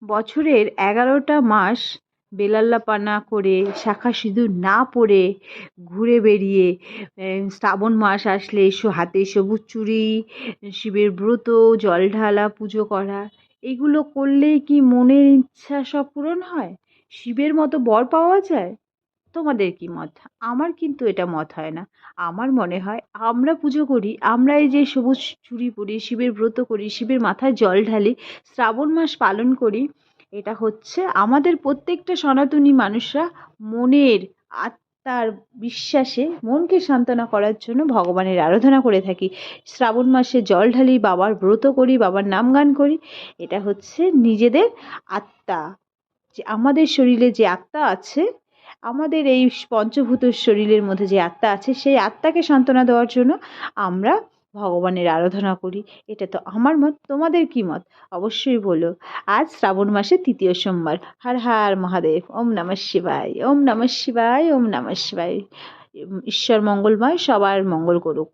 বছরের ১১টা মাস বেলাল্লাপানা করে শাঁখা সিঁদুর না পরে ঘুরে বেড়িয়ে শ্রাবণ মাস আসলে হাতে সবুজ চুড়ি, শিবের ব্রত, জল ঢালা, পুজো করা, এগুলো করলেই কি মনের ইচ্ছা সব পূরণ হয়? শিবের মতো বর পাওয়া যায়? তোমাদের কি মত? আমার কিন্তু এটা মত হয় না। আমার মনে হয় আমরা পুজো করি, আমরা এই যে সবুজ চুড়ি পরি, শিবের ব্রত করি, শিবের মাথায় জল ঢালি, শ্রাবণ মাস পালন করি, এটা হচ্ছে আমাদের প্রত্যেকটা সনাতনী মানুষরা মনের আত্মার বিশ্বাসে মনকে সান্ত্বনা করার জন্য ভগবানের আরাধনা করে থাকি। শ্রাবণ মাসে জল ঢালি, বাবার ব্রত করি, বাবার নাম গান করি। এটা হচ্ছে নিজেদের আত্মা, যে আমাদের শরীরে যে আত্মা আছে, আমাদের এই পঞ্চভূত শরীরের মধ্যে যে আত্মা আছে, সেই আত্মাকে সান্ত্বনা দেওয়ার জন্য আমরা ভগবানের আরাধনা করি। এটা তো আমার মত। তোমাদের কি মত? অবশ্যই বলো। আজ শ্রাবণ মাসের তৃতীয় সোমবার। হর হর মহাদেব। ওম নমঃ শিবায়, ওম নমঃ শিবায়, ওম নমঃ শিবায়। ঈশ্বর মঙ্গলময়, সবার মঙ্গল করুক।